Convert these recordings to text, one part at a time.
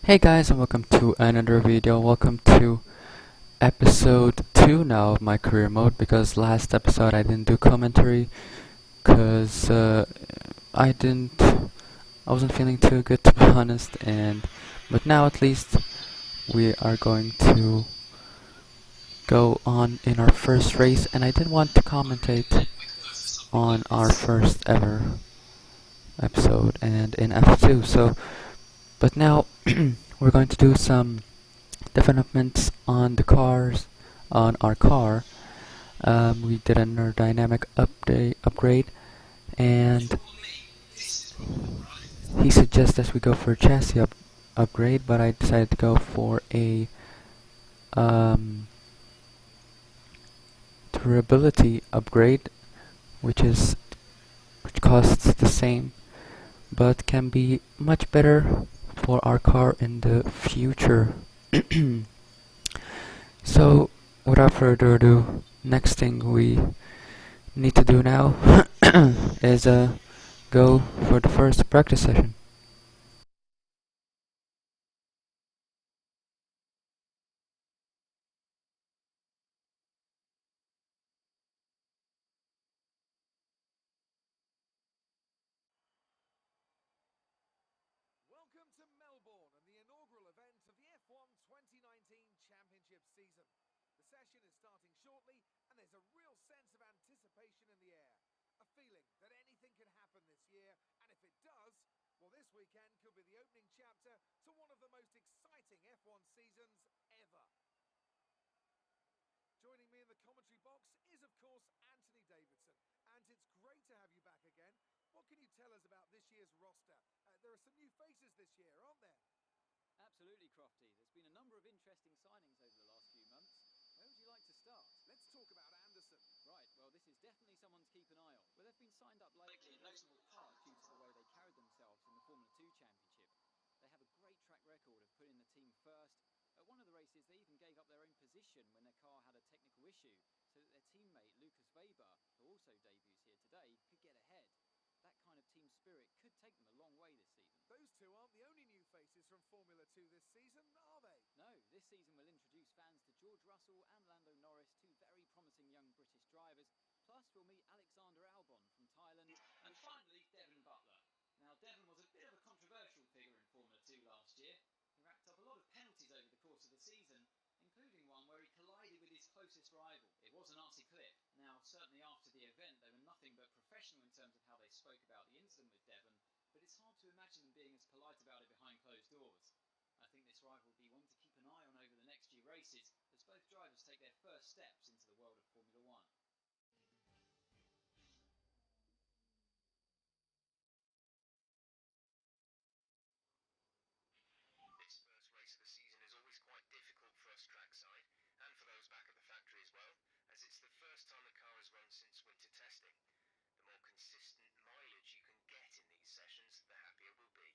Hey guys, and welcome to another video. Welcome to episode 2 now of my career mode, because last episode I didn't do commentary because I wasn't feeling too good, to be honest, but now at least we are going to go on in our first race, and I did want to commentate on our first ever episode and in F2. But now we're going to do some developments on our car. We did an aerodynamic upgrade, and he suggested we go for a chassis upgrade, but I decided to go for a durability upgrade, which costs the same, but can be much better for our car in the future. So, without further ado, next thing we need to do now is go for the first practice session. Welcome to Melbourne and the inaugural event of the F1 2019 Championship season. The session is starting shortly and there's a real sense of anticipation in the air. A feeling that anything can happen this year, and if it does, well, this weekend could be the opening chapter to one of the most exciting F1 seasons ever. Joining me in the commentary box is, of course, Anthony Davidson. And it's great to have you back again. What can you tell us about this year's roster? There are some new faces this year, aren't there? Absolutely, Crofty. There's been a number of interesting signings over the last few months. Where would you like to start? Let's talk about Anderson. Right, well, this is definitely someone to keep an eye on. Well, they've been signed up lately in notable part due to the way they carried themselves in the Formula 2 Championship. They have a great track record of putting the team first. At one of the races, they even gave up their own position when their car had a technical issue, so that their teammate Lucas Weber, who also debuts here today, could get ahead. That kind of team spirit could take them a long way this season. Those two aren't the only new faces from Formula 2 this season, are they? No, this season will introduce fans to George Russell and Lando Norris, two very promising young British drivers. Plus, we'll meet Alexander Albon from Thailand, and finally, Devon Butler. Now, Devon was a bit of a controversial figure in Formula 2 last year. He racked up a lot of penalties over the course of the season, including one where he collided with his closest rival. It was a nasty clip. Now, certainly after the event, they were nothing but professional in terms of how they spoke about the incident with Devon, but it's hard to imagine them being as polite about it behind closed doors. I think this rival will be one to keep an eye on over the next few races, as both drivers take their first steps into the world of Formula 1. This first race of the season is always quite difficult for us trackside, and for those back at the factory as well, as it's the first time the car has run since winter testing. The more consistent mileage you can get in these sessions, the happier we'll be.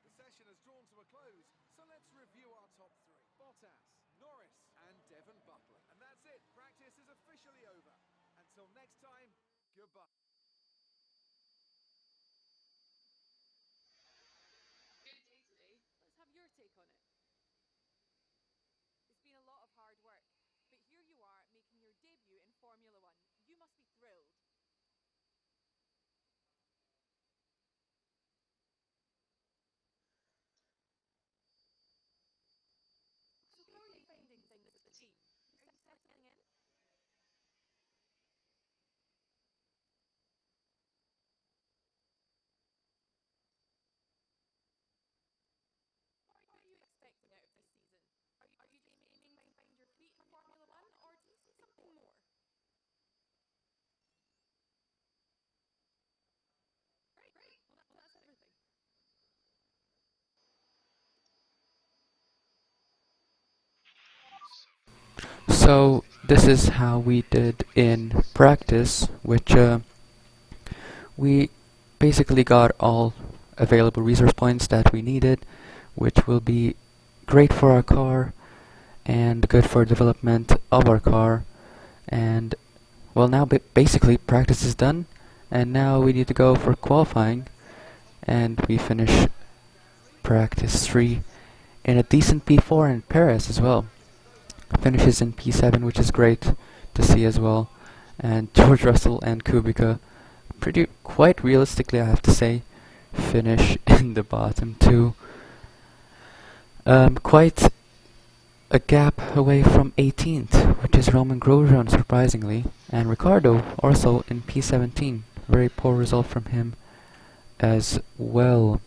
The session has drawn to a close, so let's review our top three. Bottas, Norris and Devon Butler. And that's it, practice is officially over. Until next time, goodbye. Good day today. Let's have your take on it. It's been a lot of hard work, but here you are making your debut in Formula One. You must be thrilled. So how are you finding things with the team? Are you settling in? What are you expecting out of this season? Are you aiming to find your feet in Formula One, or do you see something more? Great. Well, that's everything. So this is how we did in practice, which we basically got all available resource points that we needed, which will be great for our car and good for development of our car. And well, now basically practice is done, and now we need to go for qualifying, and we finish practice 3 in a decent P4, and Perez as well finishes in P7, which is great to see as well. And George Russell and Kubica, quite realistically I have to say, finish in the bottom 2. Quite a gap away from 18th, which is Roman Grosjean, surprisingly, and Ricardo also in P17. Very poor result from him as well.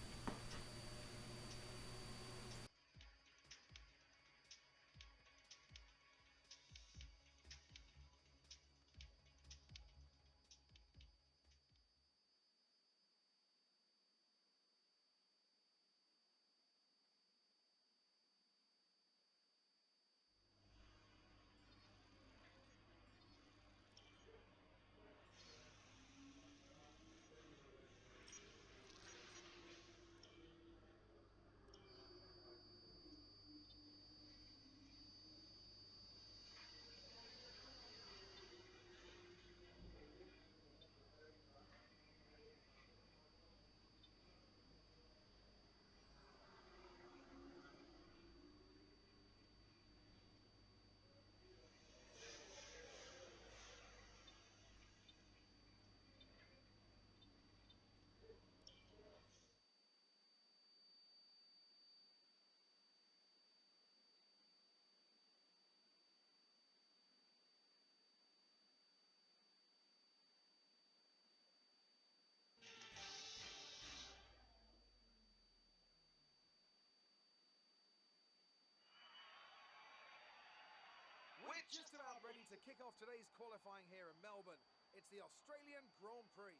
We're just about ready to kick off today's qualifying here in Melbourne. It's the Australian Grand Prix.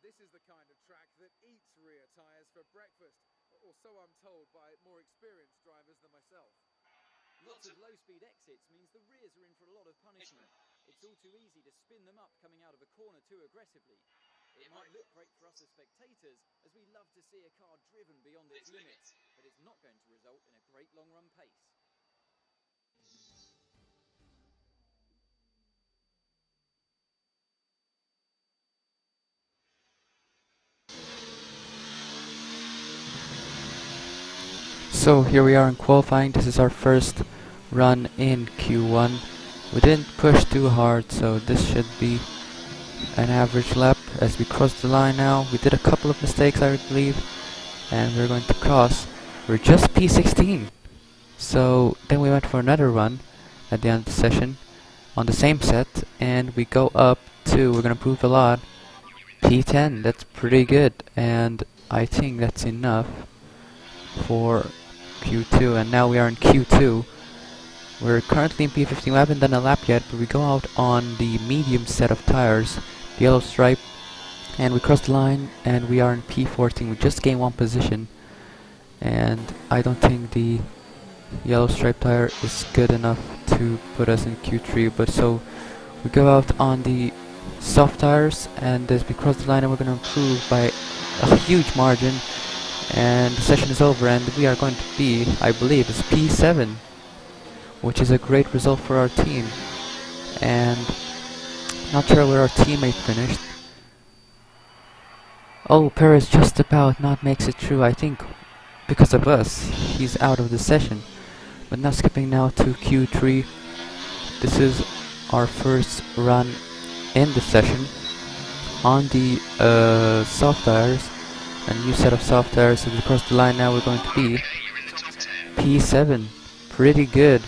This is the kind of track that eats rear tyres for breakfast, or so I'm told by more experienced drivers than myself. Lots of low-speed exits means the rears are in for a lot of punishment. It's all too easy to spin them up coming out of a corner too aggressively. It might look great for us as spectators, as we love to see a car driven beyond its limits, but it's not going to result in a great long-run pace. So here we are in qualifying. This is our first run in Q1. We didn't push too hard, so this should be an average lap. As we cross the line now, we did a couple of mistakes I believe, and we're going to cross. We're just P16. So then we went for another run at the end of the session on the same set, and we go up to, we're gonna prove a lot, P10. That's pretty good, and I think that's enough for Q2. And now we are in Q2. We're currently in P15. We haven't done a lap yet, but we go out on the medium set of tires, the yellow stripe, and we cross the line, and we are in P14. We just gained 1 position, and I don't think the yellow stripe tire is good enough to put us in Q3, but so we go out on the soft tires, and as we cross the line, and we're going to improve by a huge margin, and the session is over, and we are going to be, I believe, it's P7, which is a great result for our team. And not sure where our teammate finished. Oh, Perez just about not makes it through, I think because of us. He's out of the session. But now skipping now to Q3. This is our first run in the session on the soft tires. A new set of soft tires. As we cross the line now, we're going to be P7. Pretty good.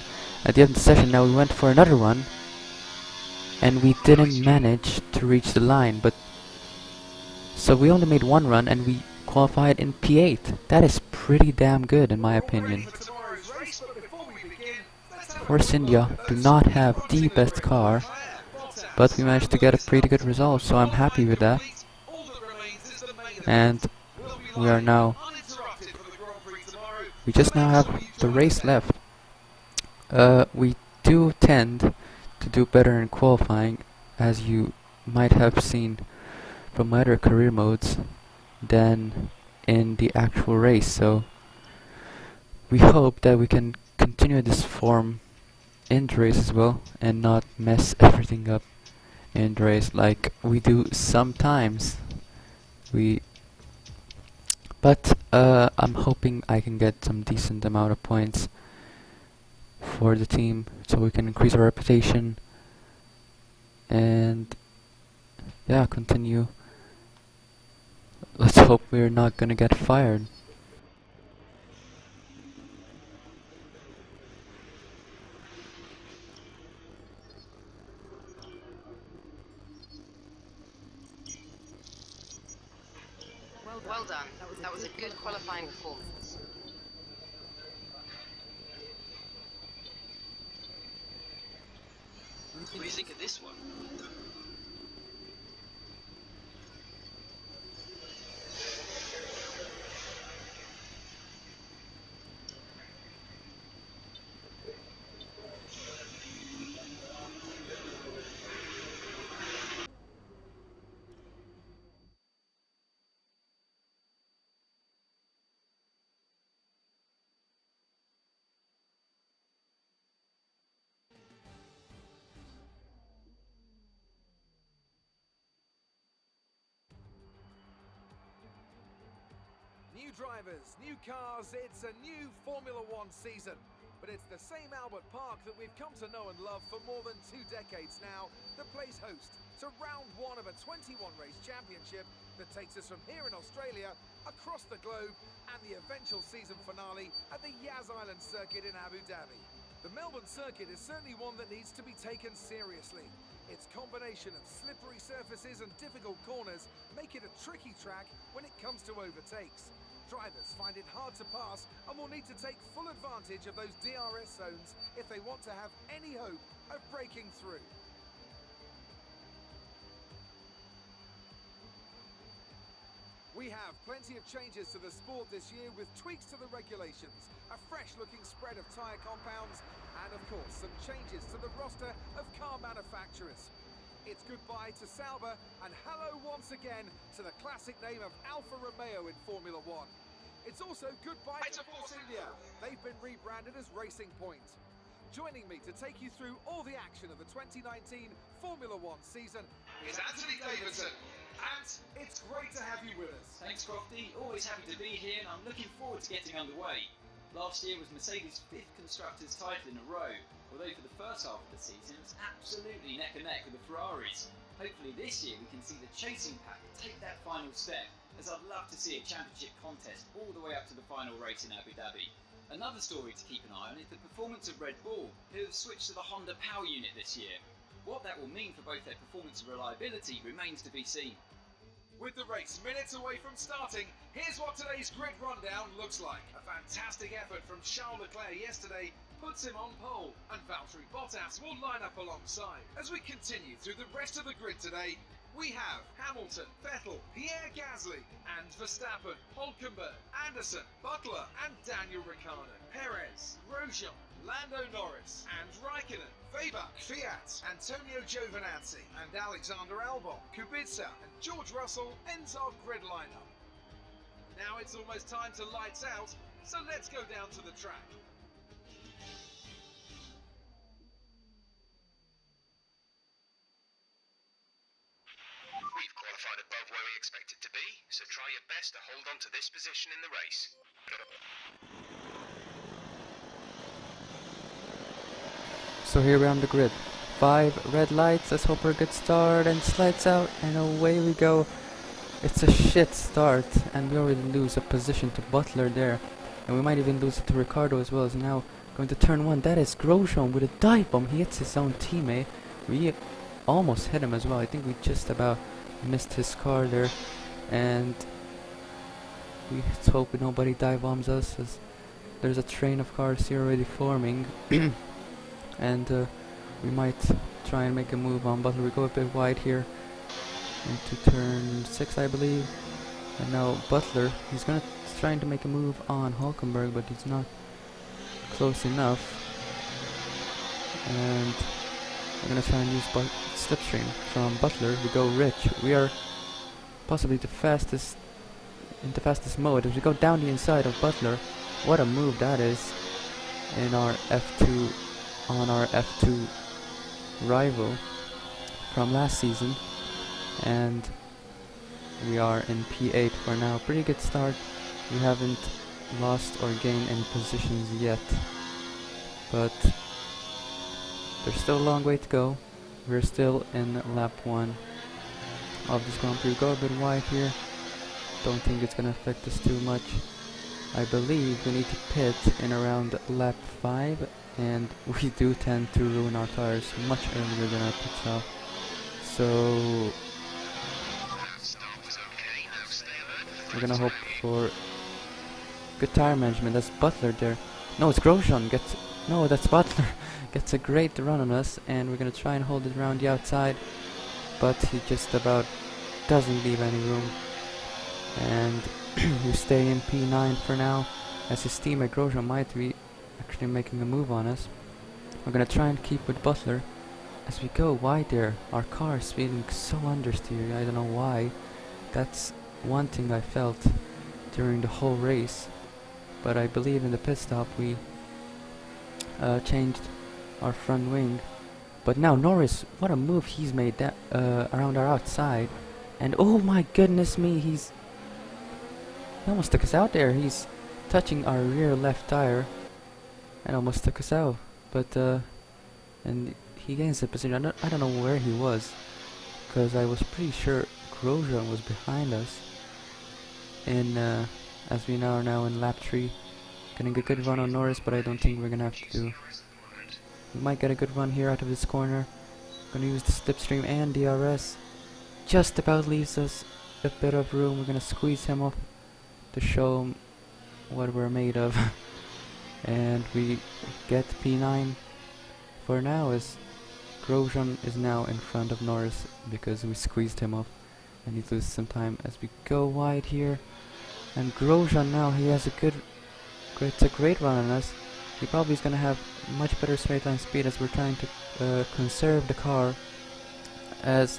At the end of the session now, we went for another run, and we didn't manage to reach the line, but so we only made 1 run and we qualified in P8. That is pretty damn good in my opinion. Force India do not have the best car, but we managed to get a pretty good result, so I'm happy with that. And we are now, we just now have the race left. We do tend to do better in qualifying, as you might have seen from my other career modes, than in the actual race. So we hope that we can continue this form in the race as well and not mess everything up in the race like we do sometimes. But I'm hoping I can get some decent amount of points for the team so we can increase our reputation and yeah, continue. Let's hope we're not gonna get fired. Well done. That was a good qualifying performance. What do you think of this one? New drivers, new cars, it's a new Formula One season. But it's the same Albert Park that we've come to know and love for more than 2 decades now that plays host to round 1 of a 21-race championship that takes us from here in Australia across the globe and the eventual season finale at the Yas Island circuit in Abu Dhabi. The Melbourne circuit is certainly one that needs to be taken seriously. Its combination of slippery surfaces and difficult corners make it a tricky track when it comes to overtakes. Drivers find it hard to pass and will need to take full advantage of those DRS zones if they want to have any hope of breaking through. We have plenty of changes to the sport this year with tweaks to the regulations, a fresh-looking spread of tyre compounds, and of course some changes to the roster of car manufacturers. It's goodbye to Sauber and hello once again to the classic name of Alfa Romeo in Formula One. It's also goodbye to Force India. They've been rebranded as Racing Point. Joining me to take you through all the action of the 2019 Formula One season is Anthony Davidson. And it's great to have you with us. Thanks, Crofty. Always happy to be here, and I'm looking forward to getting underway. Last year was Mercedes' 5th Constructors' title in a row, although for the first half of the season it was absolutely neck and neck with the Ferraris. Hopefully this year we can see the chasing pack take that final step, as I'd love to see a championship contest all the way up to the final race in Abu Dhabi. Another story to keep an eye on is the performance of Red Bull, who have switched to the Honda Power Unit this year. What that will mean for both their performance and reliability remains to be seen. With the race minutes away from starting, here's what today's grid rundown looks like. A fantastic effort from Charles Leclerc yesterday puts him on pole, and Valtteri Bottas will line up alongside. As we continue through the rest of the grid today, we have Hamilton, Vettel, Pierre Gasly, and Verstappen, Hülkenberg, Anderson, Butler, and Daniel Ricciardo, Perez, Grosjean, Lando Norris, and Raikkonen, Weber, Fiat, Antonio Giovinazzi, and Alexander Albon, Kubica, and George Russell ends our grid lineup. Now it's almost time to lights out, so let's go down to the track. We've qualified above where we expected to be, so try your best to hold on to this position in the race. So here we're on the grid. 5 red lights, let's hope for a good start, and slides out, and away we go. It's a shit start, and we already lose a position to Butler there, and we might even lose it to Ricardo as well. As now going to turn 1, that is Grosjean with a dive bomb. He hits his own teammate. We almost hit him as well. I think we just about missed his car there, and let's hope nobody dive bombs us, as there's a train of cars here already forming. And we might try and make a move on Butler. We go a bit wide here into turn 6, I believe. And now Butler, he's trying to make a move on Hülkenberg, but he's not close enough. And I'm gonna try and use slipstream from Butler. We go rich. We are possibly the fastest in the fastest mode. As we go down the inside of Butler, what a move that is in our F2 on our F2 rival from last season, and we are in P8 for now. Pretty good start. We haven't lost or gained any positions yet, but there's still a long way to go. We're still in lap 1 of this Grand Prix. Go a bit wide here. Don't think it's gonna affect us too much. I believe we need to pit in around lap 5, and we do tend to ruin our tires much earlier than our pit stop. So we're gonna hope for good tire management. That's Butler there. No, it's Grosjean. That's Butler. Gets a great run on us, and we're gonna try and hold it around the outside, but he just about doesn't leave any room. And we stay in P9 for now, as his teammate Grosjean might be actually making a move on us. We're gonna try and keep with Butler as we go wide there. Our car is feeling so understeer. I don't know why. That's one thing I felt during the whole race, but I believe in the pit stop we changed our front wing. But now Norris, what a move he's made that around our outside, and oh my goodness me, he almost took us out there. He's touching our rear left tire and almost took us out. But and he gains the position. I don't know where he was, because I was pretty sure Grosjean was behind us. And as we now are now in lap 3, getting a good run on Norris, but I don't think we're gonna have to do. We might get a good run here out of this corner. Gonna use the slipstream, and DRS just about leaves us a bit of room. We're gonna squeeze him off to show him what we're made of. And we get P9 for now, as Grosjean is now in front of Norris because we squeezed him off, and he loses some time as we go wide here. And Grosjean now, he has it's a great run on us. He probably is going to have much better straight line speed, as we're trying to conserve the car, as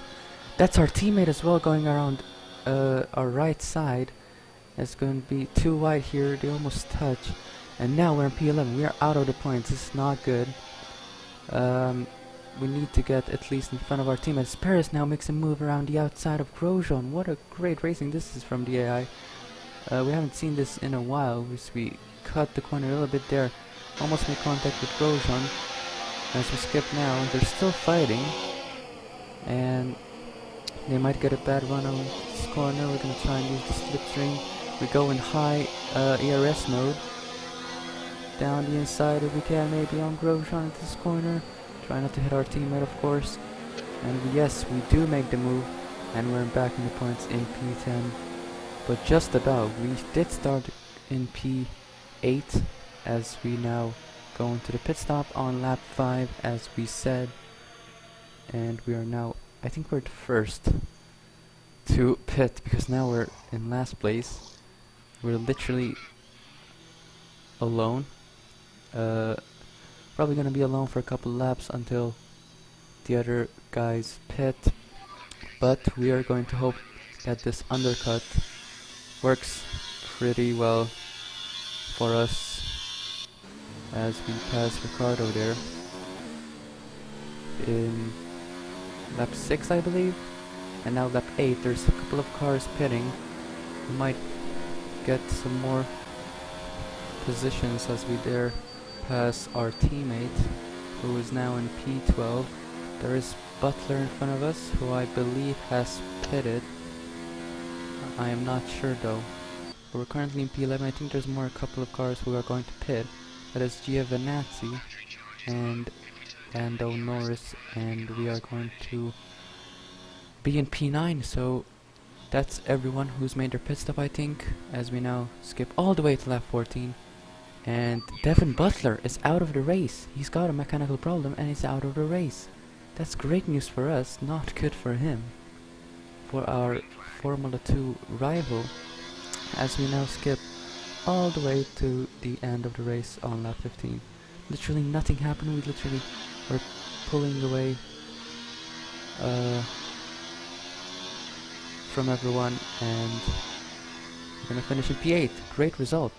that's our teammate as well going around our right side. It's going to be too wide here. They almost touch, and now we're in P11. We are out of the points. This is not good. We need to get at least in front of our teammates. Perez now makes a move around the outside of Grosjean. What a great racing this is from the AI. We haven't seen this in a while. We cut the corner a little bit there. Almost made contact with Grosjean. As we skip now, they're still fighting, and they might get a bad run on this corner. We're going to try and use the slipstream. We go in high ERS mode. Down the inside if we can, maybe on Grosjean at this corner. Try not to hit our teammate, of course. And yes, we do make the move, and we're back in the points in P10. But just about. We did start in P8, as we now go into the pit stop on lap 5, as we said. And we are now, I think we're the first to pit, because now we're in last place. We're literally alone. Probably gonna be alone for a couple laps until the other guys pit, but we are going to hope that this undercut works pretty well for us, as we pass Ricardo there in lap 6, I believe, and now lap 8. There's a couple of cars pitting. We might get some more positions as we dare pass our teammate, who is now in P12. There is Butler in front of us, who I believe has pitted. I am not sure though. But we're currently in P11. I think there's a couple of cars who are going to pit. That is Giovinazzi and Lando Norris, and we are going to be in P9. So that's everyone who's made their pit stop, I think, as we now skip all the way to lap 14. And Devin Butler is out of the race. He's got a mechanical problem and he's out of the race. That's great news for us, not good for him. For our Formula 2 rival, as we now skip all the way to the end of the race on lap 15. Literally nothing happened. We literally were pulling away from everyone, and we're gonna finish in P8. Great result.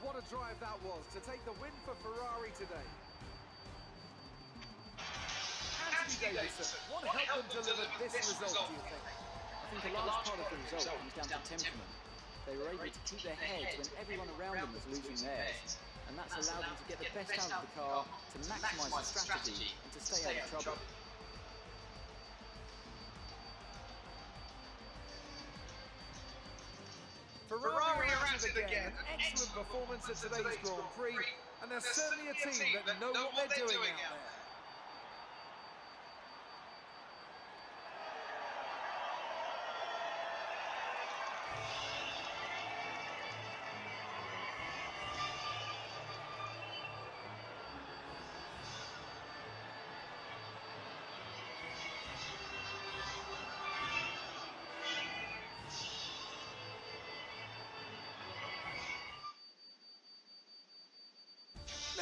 what a drive that was to take the win for Ferrari today. Anthony Davidson, what helped them deliver this result, do you think? I think a large part of the result comes down to temperament. They were able to keep their heads when everyone around them was losing theirs, and that's allowed them to get the best out of the car, to maximise the strategy, and to stay out of trouble. Ferrari are at it again. An excellent performance at today's Grand Prix, and they're certainly a team that know what they're doing out there.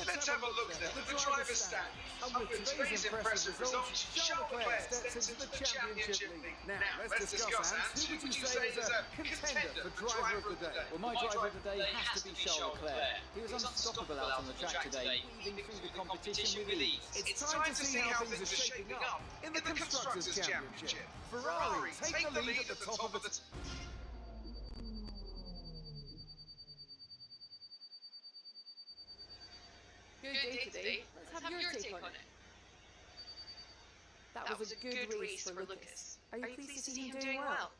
Let's have a look then at the driver's stand. And with today's impressive results, Charles Leclerc steps into the Championship League. Now, let's discuss, Hans, who would you say is a contender for driver of the day? Well, my driver of the day has to be Charles Leclerc. He was unstoppable out on the track today, weaving through the competition with ease. It's time to see how things are shaping up in the Constructors' Championship. Ferrari take the lead at the top of the... Good day today. Let's have your take on it. That was a good race for Lucas. Are you pleased to see him doing well?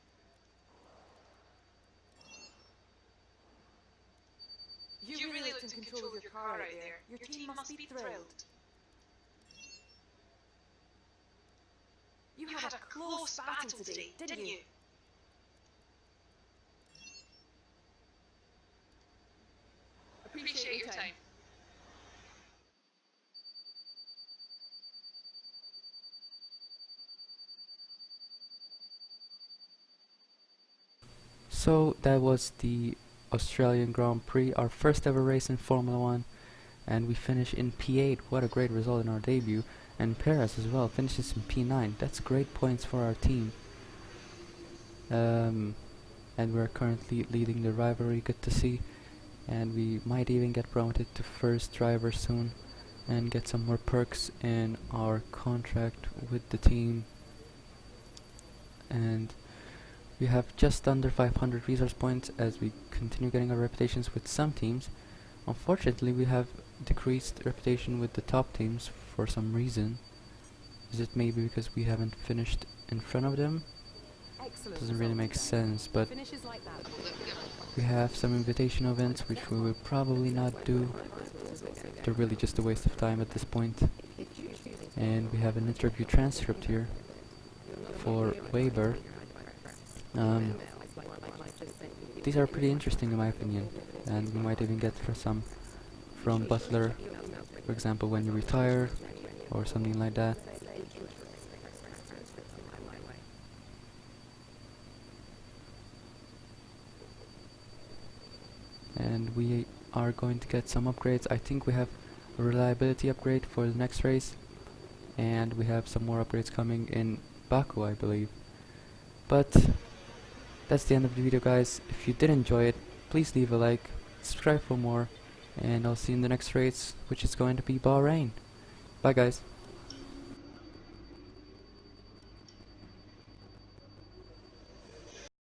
You really looked in control of your car out there. Your team must be thrilled. You had a close battle today, didn't you? Appreciate your time. So that was the Australian Grand Prix, our first ever race in Formula 1, and we finish in P8. What a great result in our debut. And Perez as well finishes in P9. That's great points for our team. And we're currently leading the rivalry, good to see. And we might even get promoted to first driver soon and get some more perks in our contract with the team. And we have just under 500 resource points as we continue getting our reputations with some teams. Unfortunately, we have decreased reputation with the top teams for some reason. Is it maybe because we haven't finished in front of them? Doesn't really make sense, but we have some invitational events which we will probably not do. They're really just a waste of time at this point. And we have an interview transcript here for Weber. These are pretty interesting in my opinion, and we might even get for some from Butler, for example, when you retire or something like that. And we are going to get some upgrades. I think we have a reliability upgrade for the next race, and we have some more upgrades coming in Baku, I believe. But that's the end of the video, guys. If you did enjoy it, please leave a like, subscribe for more, and I'll see you in the next race, which is going to be Bahrain. Bye, guys.